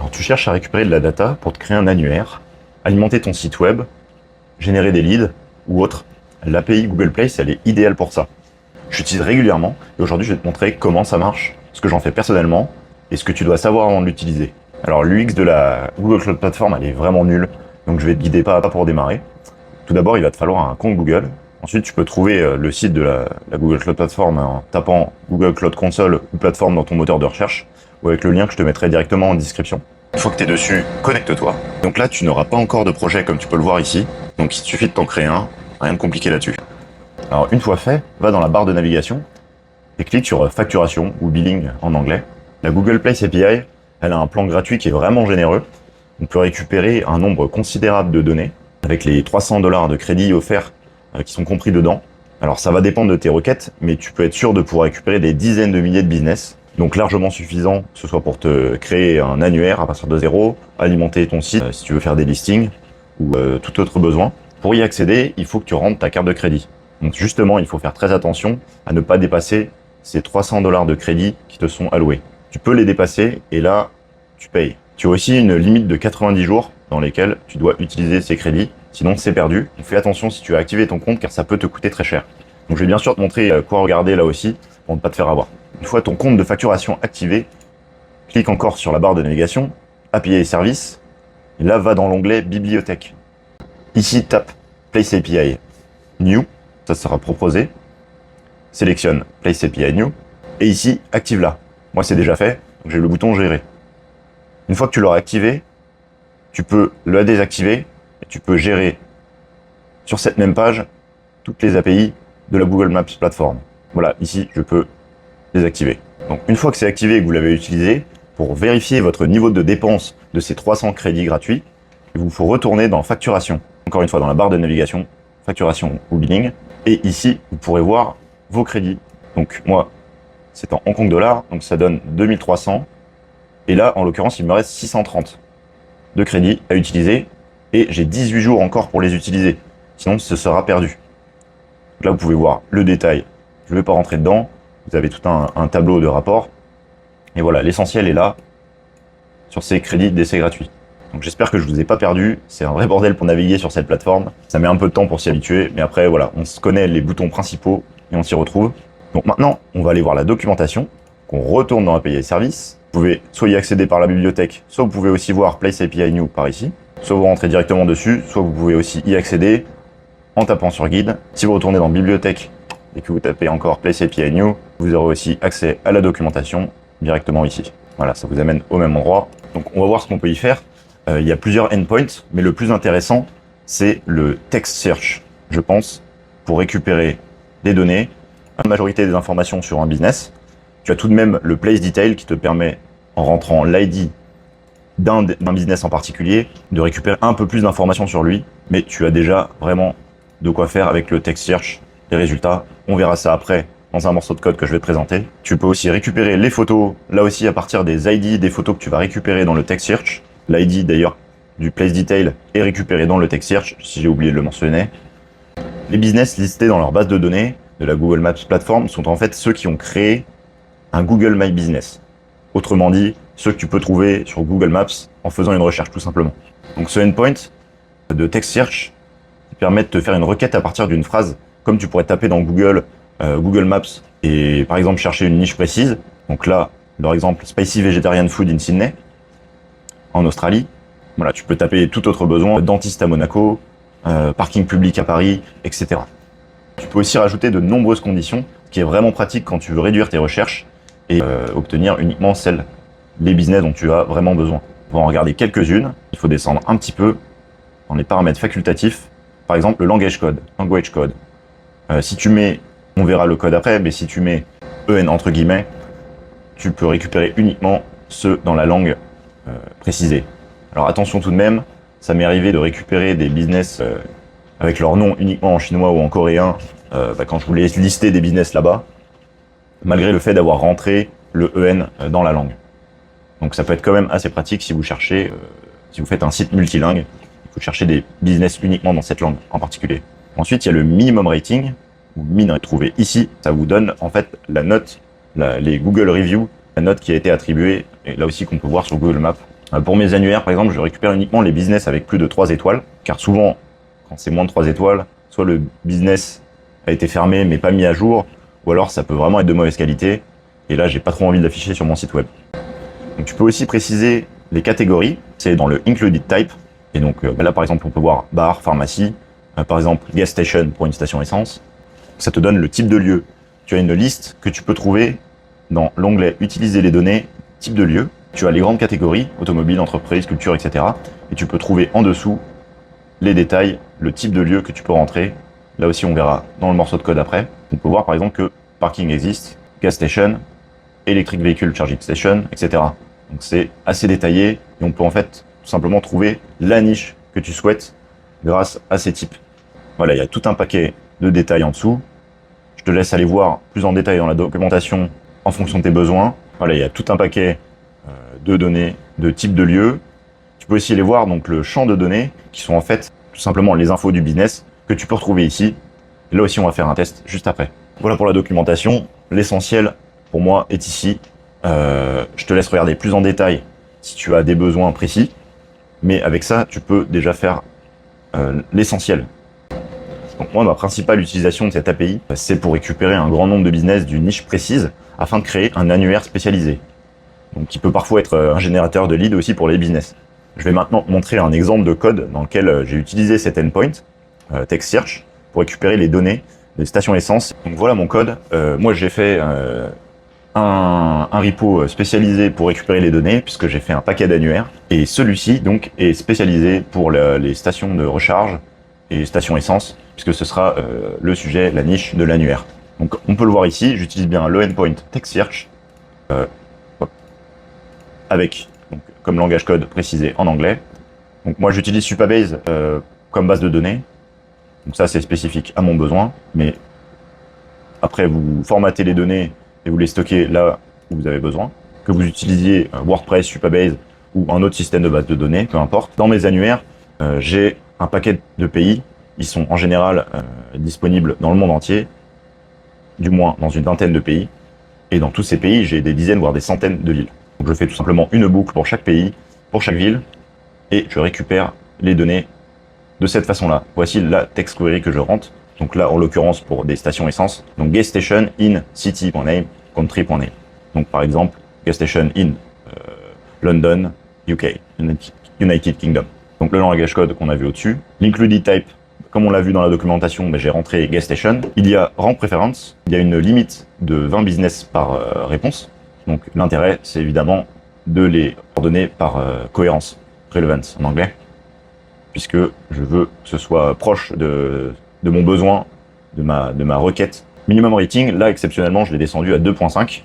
Alors tu cherches à récupérer de la data pour te créer un annuaire, alimenter ton site web, générer des leads ou autre. L'API Google Place, elle est idéale pour ça. J'utilise régulièrement et aujourd'hui je vais te montrer comment ça marche, ce que j'en fais personnellement et ce que tu dois savoir avant de l'utiliser. Alors l'UX de la Google Cloud Platform, elle est vraiment nulle, donc je vais te guider pas à pas pour démarrer. Tout d'abord, il va te falloir un compte Google. Ensuite, tu peux trouver le site de la Google Cloud Platform en tapant Google Cloud Console ou plateforme dans ton moteur de recherche ou avec le lien que je te mettrai directement en description. Une fois que tu es dessus, connecte-toi. Donc là, tu n'auras pas encore de projet comme tu peux le voir ici. Donc il suffit de t'en créer un, rien de compliqué là-dessus. Alors une fois fait, va dans la barre de navigation et clique sur facturation ou billing en anglais. La Google Place API, elle a un plan gratuit qui est vraiment généreux. On peut récupérer un nombre considérable de données avec les $300 de crédit offerts qui sont compris dedans. Alors ça va dépendre de tes requêtes, mais tu peux être sûr de pouvoir récupérer des dizaines de milliers de business. Donc largement suffisant, que ce soit pour te créer un annuaire à partir de zéro, alimenter ton site si tu veux faire des listings ou tout autre besoin. Pour y accéder, il faut que tu rentres ta carte de crédit. Donc justement, il faut faire très attention à ne pas dépasser ces $300 de crédit qui te sont alloués. Tu peux les dépasser et là, tu payes. Tu as aussi une limite de 90 jours dans lesquels tu dois utiliser ces crédits, sinon c'est perdu. Donc fais attention si tu as activé ton compte car ça peut te coûter très cher. Donc je vais bien sûr te montrer quoi regarder là aussi pour ne pas te faire avoir. Une fois ton compte de facturation activé, clique encore sur la barre de navigation, API et services, et là va dans l'onglet bibliothèque. Ici tape Place API New, ça sera proposé, sélectionne Place API New, et ici active-la. Moi c'est déjà fait, donc j'ai le bouton gérer. Une fois que tu l'auras activé, tu peux la désactiver et tu peux gérer sur cette même page toutes les API de la Google Maps Platform. Voilà, ici je peux désactiver. Donc une fois que c'est activé et que vous l'avez utilisé, pour vérifier votre niveau de dépense de ces 300 crédits gratuits, il vous faut retourner dans facturation. Encore une fois dans la barre de navigation, facturation ou billing. Et ici, vous pourrez voir vos crédits. Donc moi, c'est en Hong Kong dollars, donc ça donne 2300. Et là, en l'occurrence, il me reste 630 de crédits à utiliser. Et j'ai 18 jours encore pour les utiliser. Sinon, ce sera perdu. Donc là, vous pouvez voir le détail. Je ne vais pas rentrer dedans. Vous avez tout un tableau de rapport. Et voilà, l'essentiel est là, sur ces crédits d'essai gratuits. Donc j'espère que je vous ai pas perdu. C'est un vrai bordel pour naviguer sur cette plateforme. Ça met un peu de temps pour s'y habituer. Mais après, voilà, on se connaît les boutons principaux et on s'y retrouve. Donc maintenant, on va aller voir la documentation. On retourne dans API et services. Vous pouvez soit y accéder par la bibliothèque, soit vous pouvez aussi voir Place API New par ici. Soit vous rentrez directement dessus, soit vous pouvez aussi y accéder en tapant sur guide. Si vous retournez dans bibliothèque et que vous tapez encore Place API New, vous aurez aussi accès à la documentation directement ici. Voilà, ça vous amène au même endroit. Donc on va voir ce qu'on peut y faire. Il y a plusieurs endpoints, mais le plus intéressant, c'est le text search, je pense, pour récupérer des données, la majorité des informations sur un business. Tu as tout de même le place detail qui te permet, en rentrant l'ID d'un business en particulier, de récupérer un peu plus d'informations sur lui, mais tu as déjà vraiment de quoi faire avec le text search, les résultats. On verra ça après dans un morceau de code que je vais te présenter. Tu peux aussi récupérer les photos, là aussi à partir des ID des photos que tu vas récupérer dans le text search. L'ID d'ailleurs du place detail est récupéré dans le text search, si j'ai oublié de le mentionner. Les business listés dans leur base de données de la Google Maps Platform sont en fait ceux qui ont créé un Google My Business. Autrement dit, ceux que tu peux trouver sur Google Maps en faisant une recherche tout simplement. Donc ce endpoint de text search permet de te faire une requête à partir d'une phrase, comme tu pourrais taper dans Google, Google Maps et par exemple chercher une niche précise. Donc là, par exemple, Spicy Vegetarian Food in Sydney, en Australie. Voilà, tu peux taper tout autre besoin, dentiste à Monaco, parking public à Paris, etc. Tu peux aussi rajouter de nombreuses conditions, ce qui est vraiment pratique quand tu veux réduire tes recherches et obtenir uniquement les business dont tu as vraiment besoin. Pour en regarder quelques-unes, il faut descendre un petit peu dans les paramètres facultatifs. Par exemple, le language code. Si tu mets, on verra le code après, mais si tu mets EN entre guillemets, tu peux récupérer uniquement ceux dans la langue précisée. Alors attention tout de même, ça m'est arrivé de récupérer des business avec leur nom uniquement en chinois ou en coréen quand je voulais lister des business là-bas, malgré le fait d'avoir rentré le EN dans la langue. Donc ça peut être quand même assez pratique si vous cherchez, si vous faites un site multilingue, il faut chercher des business uniquement dans cette langue en particulier. Ensuite, il y a le minimum rating, ou min trouvé ici, ça vous donne en fait la note, les Google Reviews, la note qui a été attribuée, et là aussi qu'on peut voir sur Google Maps, Pour mes annuaires, par exemple, je récupère uniquement les business avec plus de 3 étoiles, car souvent, quand c'est moins de 3 étoiles, soit le business a été fermé mais pas mis à jour, ou alors ça peut vraiment être de mauvaise qualité, et là j'ai pas trop envie de l'afficher sur mon site web. Donc tu peux aussi préciser les catégories, c'est dans le Included Type, et donc là par exemple on peut voir bar, pharmacie, par exemple gas station pour une station essence, ça te donne le type de lieu. Tu as une liste que tu peux trouver dans l'onglet Utiliser les données, type de lieu, tu as les grandes catégories, automobile, entreprise, culture, etc. Et tu peux trouver en dessous les détails, le type de lieu que tu peux rentrer. Là aussi, on verra dans le morceau de code après. On peut voir par exemple que parking existe, gas station, electric vehicle charging station, etc. Donc c'est assez détaillé et on peut en fait tout simplement trouver la niche que tu souhaites grâce à ces types. Voilà, il y a tout un paquet de détails en dessous. Je te laisse aller voir plus en détail dans la documentation en fonction de tes besoins. Voilà, il y a tout un paquet de données, de type de lieu. Tu peux aussi aller voir donc le champ de données qui sont en fait tout simplement les infos du business que tu peux retrouver ici. Et là aussi, on va faire un test juste après. Voilà pour la documentation. L'essentiel pour moi est ici. Je te laisse regarder plus en détail si tu as des besoins précis. Mais avec ça, tu peux déjà faire l'essentiel. Donc moi, ma principale utilisation de cette API, c'est pour récupérer un grand nombre de business d'une niche précise afin de créer un annuaire spécialisé. Donc qui peut parfois être un générateur de leads aussi pour les business. Je vais maintenant montrer un exemple de code dans lequel j'ai utilisé cet endpoint, text search, pour récupérer les données des stations essence. Donc voilà mon code. Moi j'ai fait un repo spécialisé pour récupérer les données, puisque j'ai fait un paquet d'annuaires. Et celui-ci donc est spécialisé pour les stations de recharge et stations essence, puisque ce sera le sujet, la niche de l'annuaire. Donc on peut le voir ici, j'utilise bien le endpoint text search, avec, donc, comme langage code précisé en anglais. Donc moi j'utilise Supabase comme base de données. Donc ça c'est spécifique à mon besoin, mais après vous formatez les données et vous les stockez là où vous avez besoin. Que vous utilisiez WordPress, Supabase ou un autre système de base de données, peu importe. Dans mes annuaires, j'ai un paquet de pays. Ils sont en général disponibles dans le monde entier, du moins dans une vingtaine de pays. Et dans tous ces pays, j'ai des dizaines voire des centaines de villes. Donc je fais tout simplement une boucle pour chaque pays, pour chaque ville, et je récupère les données de cette façon-là. Voici la text query que je rentre. Donc là, en l'occurrence, pour des stations essence. Donc gas station in city.name, country.name. Donc par exemple, gas station in London, UK, United Kingdom. Donc le langage code qu'on a vu au-dessus. L'included type, comme on l'a vu dans la documentation, j'ai rentré gas station. Il y a rank preference. Il y a une limite de 20 business par réponse. Donc l'intérêt, c'est évidemment de les ordonner par cohérence, relevance en anglais, puisque je veux que ce soit proche de mon besoin, de ma requête. Minimum rating, là exceptionnellement, je l'ai descendu à 2.5,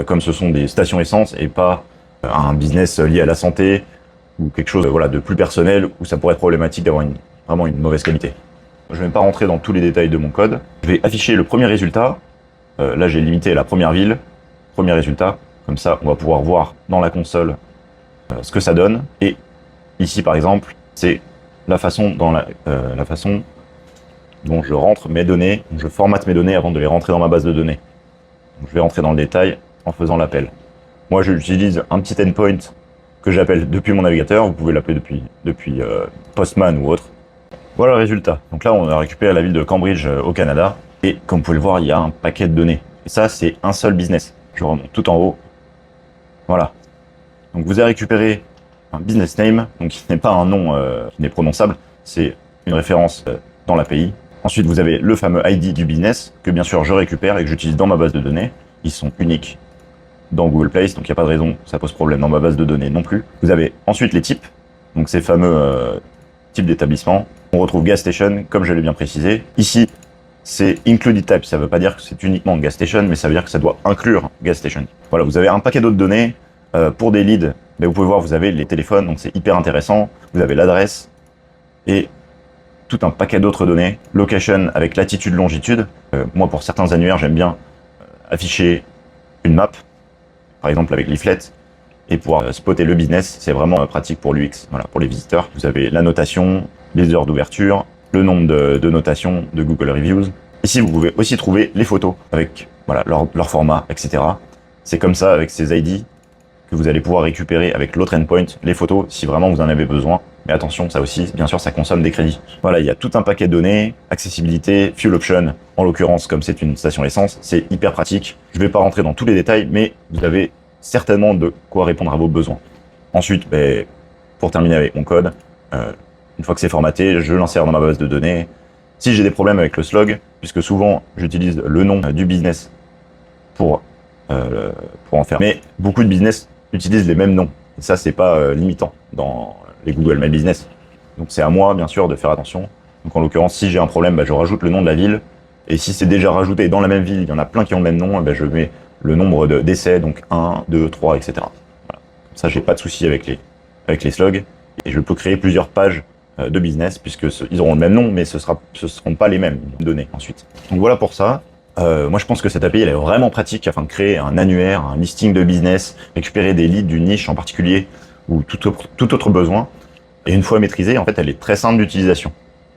comme ce sont des stations essence et pas un business lié à la santé ou quelque chose voilà, de plus personnel où ça pourrait être problématique d'avoir vraiment une mauvaise qualité. Je ne vais pas rentrer dans tous les détails de mon code. Je vais afficher le premier résultat. Là, j'ai limité la première ville. Premier résultat. Comme ça, on va pouvoir voir dans la console ce que ça donne. Et ici, par exemple, c'est la façon dont je rentre mes données, dont je formate mes données avant de les rentrer dans ma base de données. Donc, je vais rentrer dans le détail en faisant l'appel. Moi, j'utilise un petit endpoint que j'appelle depuis mon navigateur. Vous pouvez l'appeler depuis Postman ou autre. Voilà le résultat. Donc là, on a récupéré la ville de Cambridge au Canada. Et comme vous pouvez le voir, il y a un paquet de données. Et ça, c'est un seul business. Je remonte tout en haut. Voilà. Donc vous avez récupéré un business name, donc qui n'est pas un nom qui n'est prononçable, c'est une référence dans l'API. Ensuite, vous avez le fameux ID du business, que bien sûr je récupère et que j'utilise dans ma base de données. Ils sont uniques dans Google Place, donc il n'y a pas de raison que ça pose problème dans ma base de données non plus. Vous avez ensuite les types, donc ces fameux types d'établissement. On retrouve gas station, comme je l'ai bien précisé. Ici, c'est included type, ça ne veut pas dire que c'est uniquement gas station, mais ça veut dire que ça doit inclure gas station. Voilà, vous avez un paquet d'autres données. Pour des leads, vous pouvez voir, vous avez les téléphones, donc c'est hyper intéressant. Vous avez l'adresse et tout un paquet d'autres données. Location avec latitude, longitude. Moi, pour certains annuaires, j'aime bien afficher une map, par exemple avec Leaflet, et pouvoir spotter le business. C'est vraiment pratique pour l'UX, voilà, pour les visiteurs. Vous avez la notation, les heures d'ouverture, le nombre de notations de Google Reviews. Ici, vous pouvez aussi trouver les photos avec voilà, leur format, etc. C'est comme ça, avec ces ID, que que vous allez pouvoir récupérer avec l'autre endpoint, les photos, si vraiment vous en avez besoin. Mais attention, ça aussi, bien sûr, ça consomme des crédits. Voilà, il y a tout un paquet de données, accessibilité, fuel option, en l'occurrence, comme c'est une station essence, c'est hyper pratique. Je vais pas rentrer dans tous les détails, mais vous avez certainement de quoi répondre à vos besoins. Ensuite, pour terminer avec mon code, une fois que c'est formaté, je l'insère dans ma base de données. Si j'ai des problèmes avec le slog, puisque souvent j'utilise le nom du business pour en faire, mais beaucoup de business utilisent les mêmes noms. Et ça, c'est pas limitant dans les Google My Business. Donc c'est à moi, bien sûr, de faire attention. Donc en l'occurrence, si j'ai un problème, je rajoute le nom de la ville. Et si c'est déjà rajouté dans la même ville, il y en a plein qui ont le même nom, je mets le nombre d'essais, donc 1, 2, 3, etc. Voilà. Comme ça, j'ai pas de souci avec les slogs. Et je peux créer plusieurs pages de business, puisque ils auront le même nom, mais ce seront pas les mêmes données ensuite. Donc voilà pour ça. Moi, je pense que cette API, elle est vraiment pratique afin de créer un annuaire, un listing de business, récupérer des leads d'une niche en particulier ou tout autre besoin. Et une fois maîtrisée, en fait, elle est très simple d'utilisation.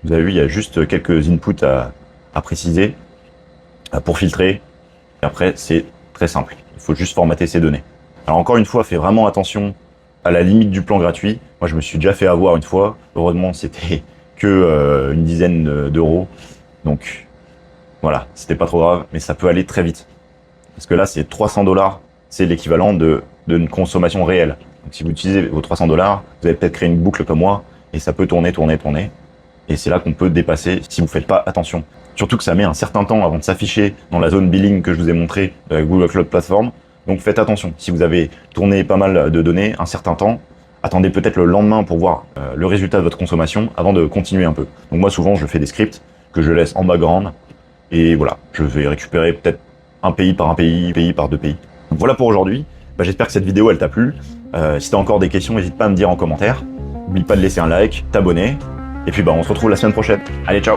Vous avez vu, il y a juste quelques inputs à préciser pour filtrer. Et après, c'est très simple. Il faut juste formater ces données. Alors encore une fois, faites vraiment attention à la limite du plan gratuit. Moi, je me suis déjà fait avoir une fois. Heureusement, c'était que une dizaine d'euros. Donc, voilà, c'était pas trop grave, mais ça peut aller très vite. Parce que là, c'est 300 $, c'est l'équivalent d'une consommation réelle. Donc si vous utilisez vos 300 $, vous allez peut-être créer une boucle comme moi, et ça peut tourner. Et c'est là qu'on peut dépasser si vous faites pas attention. Surtout que ça met un certain temps avant de s'afficher dans la zone billing que je vous ai montré de la Google Cloud Platform. Donc faites attention. Si vous avez tourné pas mal de données, un certain temps, attendez peut-être le lendemain pour voir le résultat de votre consommation avant de continuer un peu. Donc moi, souvent, je fais des scripts que je laisse en background. Et voilà, je vais récupérer peut-être un pays par un pays, pays par deux pays. Donc voilà pour aujourd'hui. J'espère que cette vidéo, elle t'a plu. Si tu as encore des questions, n'hésite pas à me dire en commentaire. N'oublie pas de laisser un like, t'abonner. Et puis on se retrouve la semaine prochaine. Allez, ciao!